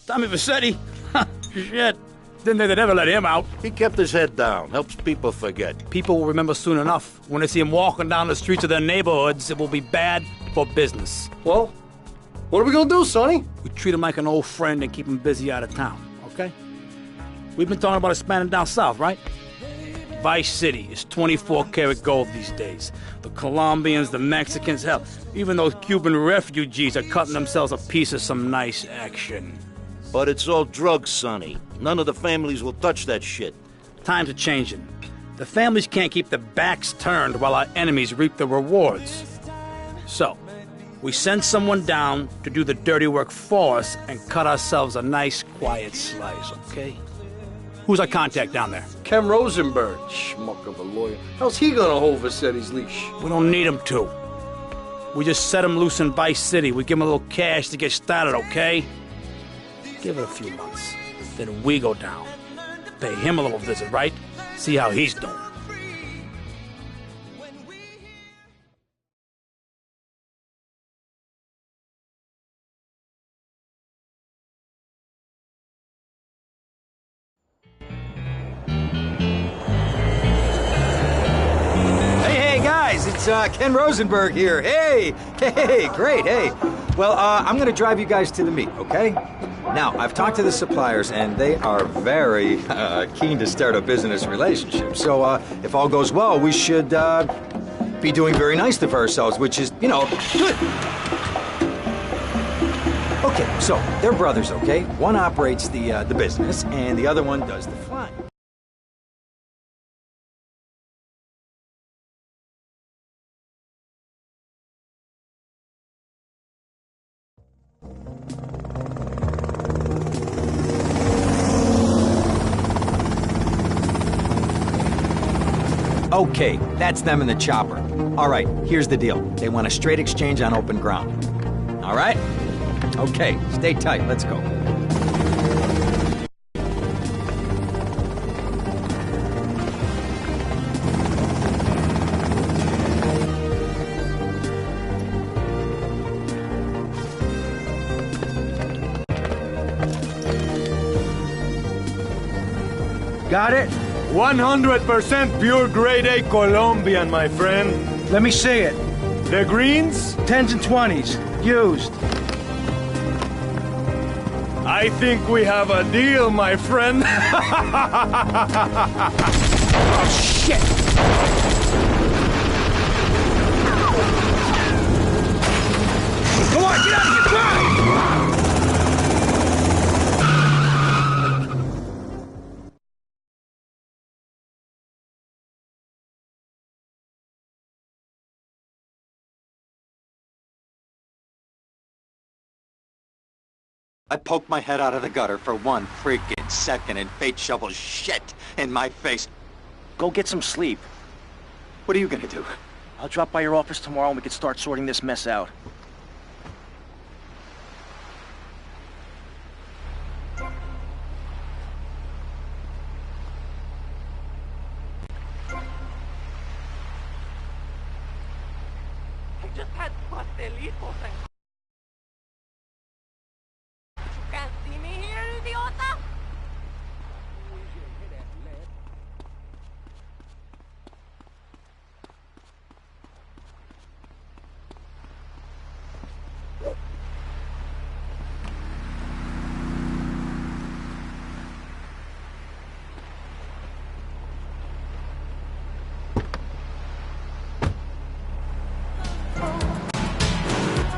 Tommy Vercetti? Shit. Didn't think they'd ever let him out. He kept his head down, helps people forget. People will remember soon enough. When they see him walking down the streets of their neighborhoods, it will be bad for business. Well, what are we gonna do, Sonny? We treat him like an old friend and keep him busy out of town, okay? We've been talking about expanding down south, right? Vice City is 24-karat gold these days. The Colombians, the Mexicans, hell, even those Cuban refugees are cutting themselves a piece of some nice action. But it's all drugs, Sonny. None of the families will touch that shit. Times are changing. The families can't keep their backs turned while our enemies reap the rewards. So, we send someone down to do the dirty work for us and cut ourselves a nice, quiet slice, okay? Who's our contact down there? Ken Rosenberg, schmuck of a lawyer. How's he gonna hold Vercetti's leash? We don't need him to. We just set him loose in Vice City. We give him a little cash to get started, okay? Give it a few months. Then we go down. Pay him a little visit, right? See how he's doing. It's Ken Rosenberg here. Hey, great, hey. Well, I'm gonna drive you guys to the meet, okay? Now, I've talked to the suppliers, and they are very keen to start a business relationship. So, if all goes well, we should be doing very nicely for ourselves, which is, you know, good. Okay, so they're brothers, okay? One operates the business, and the other one does the flying. Okay, that's them in the chopper. All right, here's the deal. They want a straight exchange on open ground. All right? Okay, stay tight. Let's go. Got it? 100% pure grade A Colombian, my friend. Let me see it. The greens? 10s and 20s. Used. I think we have a deal, my friend. Oh, shit! Come on, get out of here! Drive! I poked my head out of the gutter for 1 freaking second and fate shovels shit in my face. Go get some sleep. What are you gonna do? I'll drop by your office tomorrow and we can start sorting this mess out. I just had pastelitos and... You can't see me here, idiota?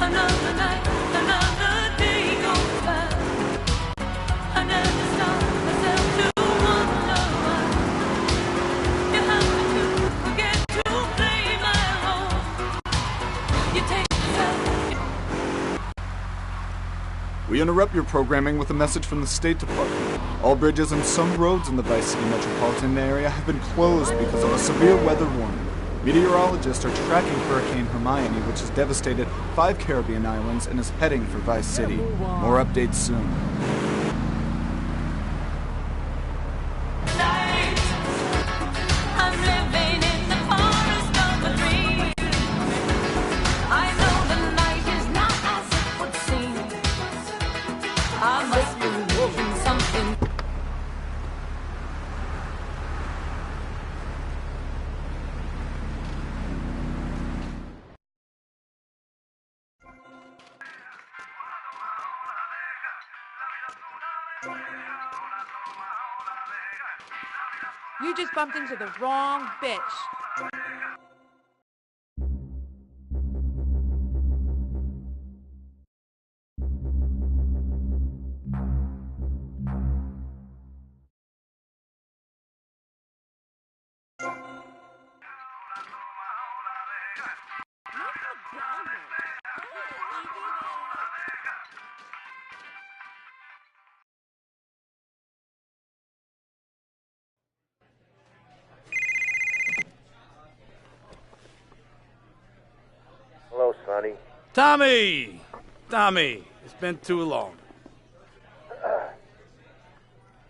Another night, another day goes by. I never stop myself to wonder why you have to forget to play my role. You take yourself. We interrupt your programming with a message from the State Department. All bridges and some roads in the Vice City metropolitan area have been closed because of a severe weather warning. Meteorologists are tracking Hurricane Hermione, which has devastated 5 Caribbean islands and is heading for Vice City. More updates soon. I'm living in the forest of a dream. I know the night is not as it would seem. I must be You just bumped into the wrong bitch. Hello, Sonny. Tommy, it's been too long.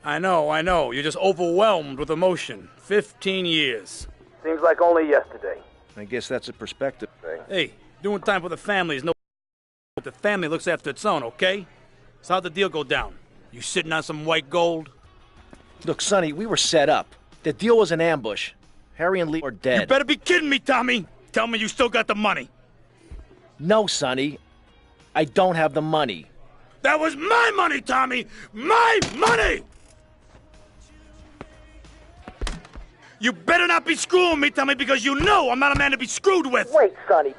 I know, you're just overwhelmed with emotion. 15 years. Seems like only yesterday. I guess that's a perspective thing. Hey, doing time for the family is no... The family looks after its own, okay? So how'd the deal go down? You sitting on some white gold? Look, Sonny, we were set up. The deal was an ambush. Harry and Lee are dead. You better be kidding me, Tommy! Tell me you still got the money. No, Sonny. I don't have the money. That was my money, Tommy! My money! You better not be screwing me, Tommy, because you know I'm not a man to be screwed with! Wait, Sonny.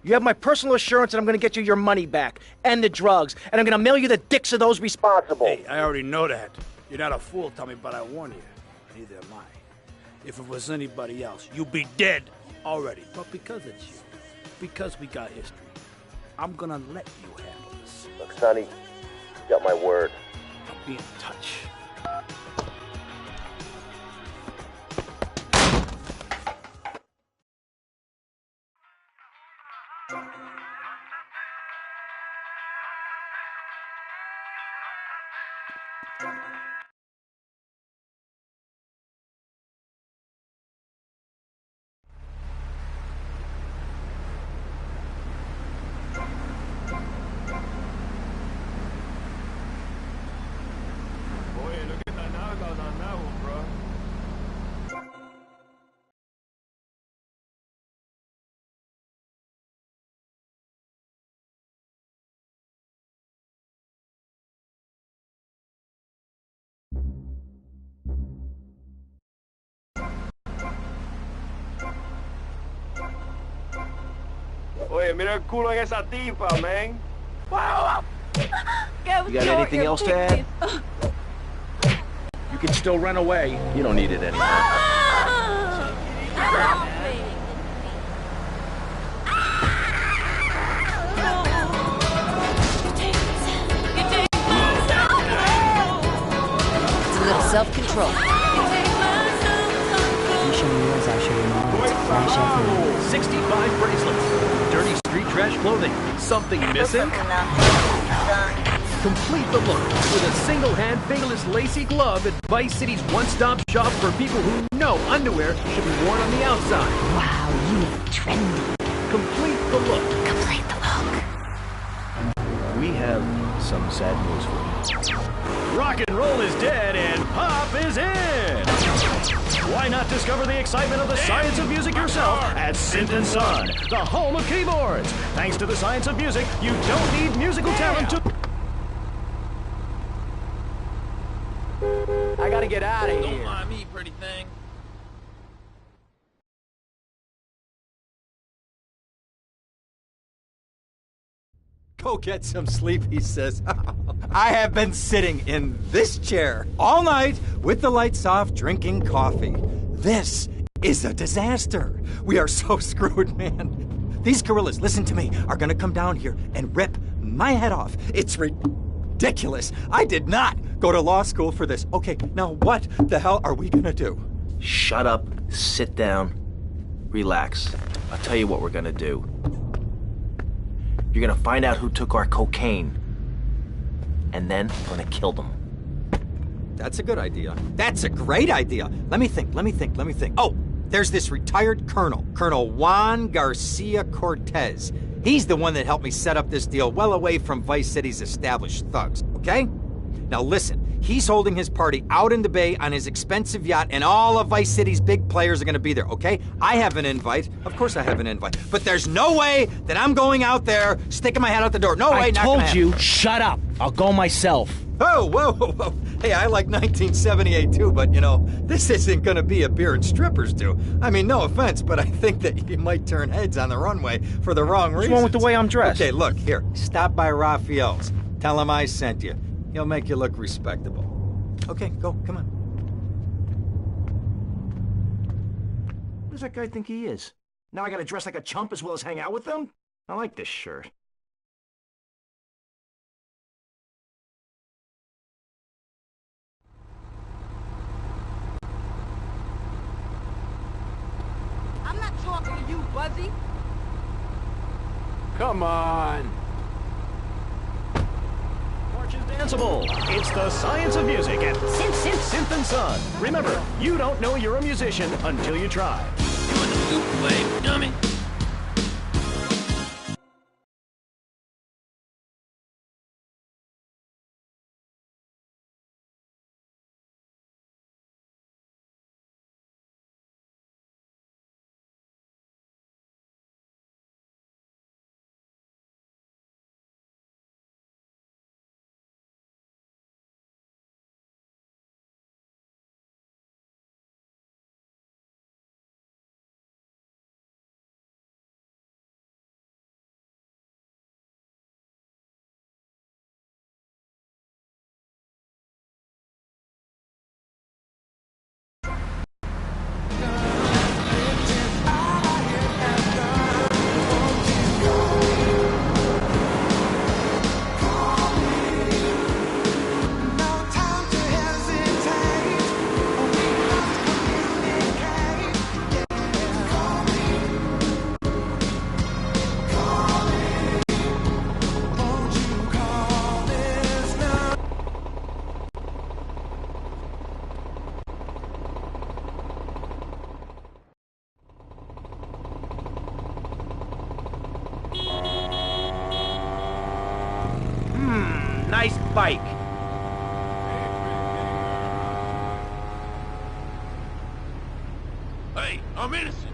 You have my personal assurance that I'm going to get you your money back, and the drugs, and I'm going to mail you the dicks of those responsible. Hey, I already know that. You're not a fool, Tommy, but I warn you, neither am I. If it was anybody else, you'd be dead already. But because it's you, because we got history, I'm going to let you handle this. Look, Sonny, you got my word. I'll be in touch. Oye, mira el culo en esa tipa, man. You got anything else to add? You can still run away. You don't need it anymore. It's a little self-control. You show me yours, I'll show you mine. Flash everywhere. 65 bracelets. Dirty street trash clothing. Something missing? Complete the look with a single-hand fingerless lacy glove at Vice City's one-stop shop for people who know underwear should be worn on the outside. Wow, you look trendy. Complete the look. Complete the look. We have some sad news for you. Rock and roll is dead and pop is in! Why not discover the excitement of the science of music yourself at Synth & Son, the home of keyboards? Thanks to the science of music, you don't need musical talent to... I gotta get out of here. Don't mind me, pretty thing. Go get some sleep, he says. I have been sitting in this chair all night with the lights off, drinking coffee. This is a disaster. We are so screwed, man. These gorillas, listen to me, are gonna come down here and rip my head off. It's ridiculous. I did not go to law school for this. Okay, now what the hell are we gonna do? Shut up, sit down, relax. I'll tell you what we're gonna do. You're gonna find out who took our cocaine. And then we're gonna kill them. That's a good idea. That's a great idea. Let me think. Oh, there's this retired colonel, Colonel Juan Garcia Cortez. He's the one that helped me set up this deal well away from Vice City's established thugs, okay? Now listen, he's holding his party out in the bay on his expensive yacht, and all of Vice City's big players are gonna be there, okay? I have an invite. Of course I have an invite. But there's no way that I'm going out there, sticking my head out the door. No way, I not told gonna you, happen. shut up. I'll go myself. Whoa, whoa, whoa. Hey, I like 1978 too, but you know, this isn't gonna be a beer and strippers do. I mean, no offense, but I think that you might turn heads on the runway for the wrong reasons. What's wrong with the way I'm dressed? Okay, look, here. Stop by Raphael's. Tell him I sent you. He'll make you look respectable. Okay, go, come on. Who does that guy think he is? Now I gotta dress like a chump as well as hang out with them? I like this shirt. I'm not talking to you, Buzzy. Come on. March is danceable. It's the science of music at Synth and Son. Remember, you don't know you're a musician until you try. You want the loop wave, dummy? Nice bike. Hey, I'm innocent.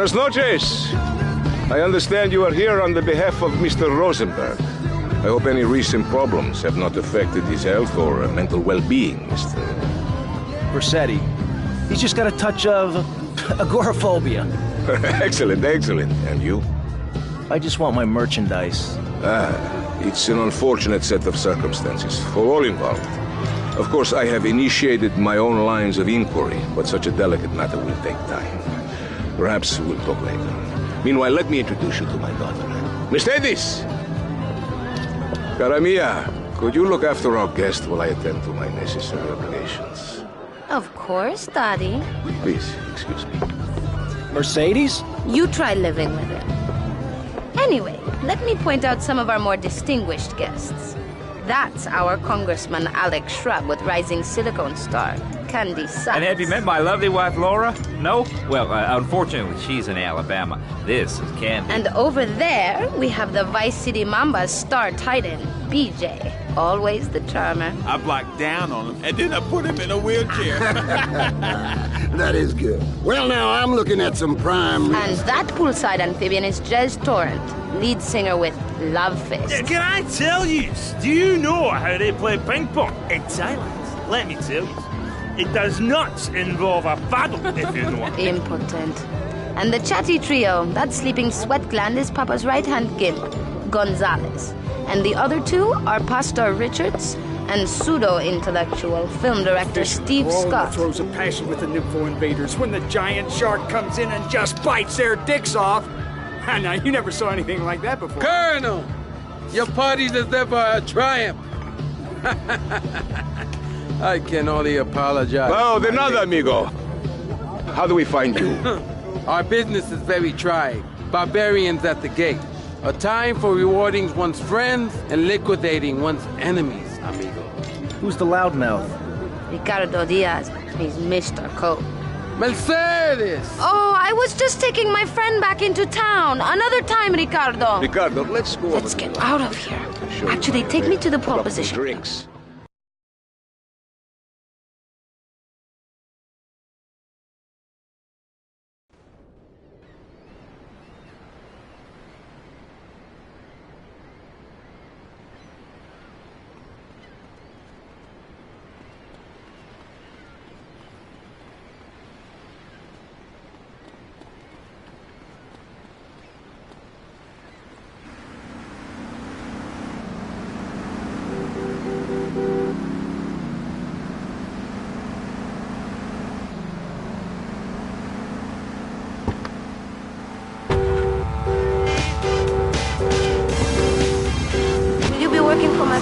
Buenas noches. I understand you are here on the behalf of Mr. Rosenberg. I hope any recent problems have not affected his health or mental well-being, Mr. Vercetti. He's just got a touch of agoraphobia. Excellent, excellent. And you? I just want my merchandise. It's an unfortunate set of circumstances for all involved. Of course, I have initiated my own lines of inquiry, but such a delicate matter will take time. Perhaps we'll talk later. Meanwhile, let me introduce you to my daughter. Mercedes! Cara mia, could you look after our guest while I attend to my necessary obligations? Of course, Daddy. Please, excuse me. Mercedes? You try living with him. Anyway, let me point out some of our more distinguished guests. That's our Congressman Alex Shrub with Rising Silicone Star, Candy Sachs. And have you met my lovely wife, Laura? No? Well, unfortunately, she's in Alabama. This is Candy. And over there, we have the Vice City Mamba's star titan, BJ. Always the charmer. I blocked down on him, and then I put him in a wheelchair. That is good. Well, now, I'm looking at some prime... And that poolside amphibian is Jez Torrent, lead singer with Love Fist. Yeah, can I tell you? Do you know how they play ping pong in Thailand? Let me tell you. It does not involve a paddle, if you know. Impotent. And the chatty trio, that sleeping sweat gland is Papa's right-hand gimp, Gonzalez. And the other two are Pastor Richards and pseudo-intellectual film director Steve Scott. Throws a passion with the Nympho invaders when the giant shark comes in and just bites their dicks off. Now, you never saw anything like that before. Colonel, your party deserve a triumph. I can only apologize. Well, de nada, amigo. How do we find you? Our business is very trying. Barbarians at the gate. A time for rewarding one's friends and liquidating one's enemies, amigo. Who's the loudmouth? Ricardo Diaz. He's Mr. Coke. Mercedes! Oh, I was just taking my friend back into town. Another time, Ricardo. Ricardo, let's go. Let's get out of here. Actually, take me to the pole position. Drinks.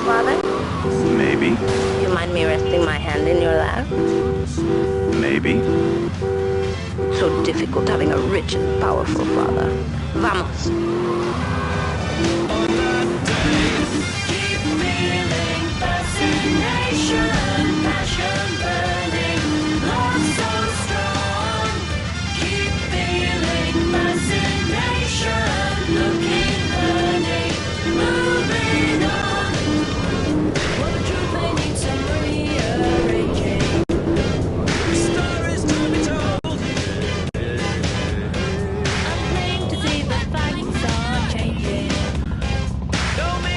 Father? Maybe. You mind me resting my hand in your lap? Maybe. So difficult having a rich and powerful father. Vamos.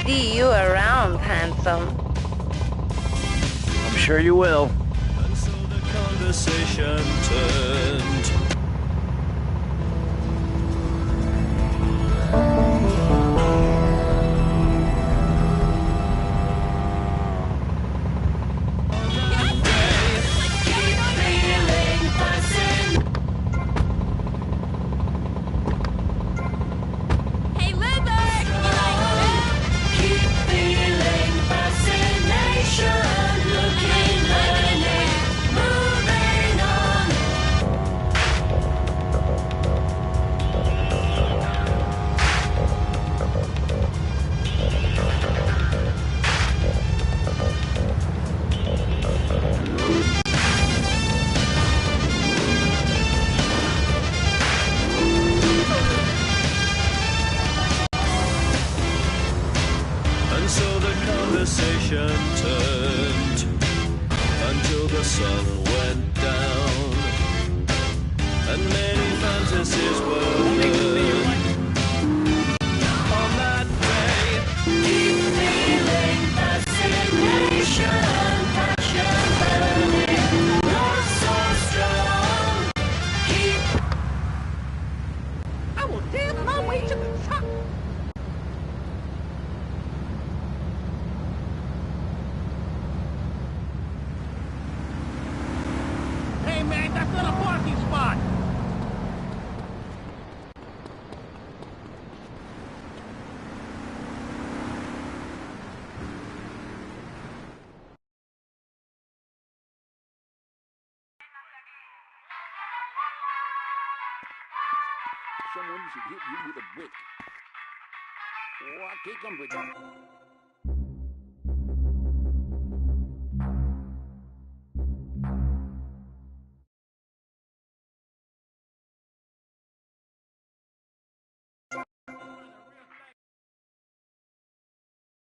See you around, handsome. I'm sure you will. And so the conversation turned. So the conversation turned until the sun went down, and many fantasies were someone should hit you with a brick. Oh, I take umbrage.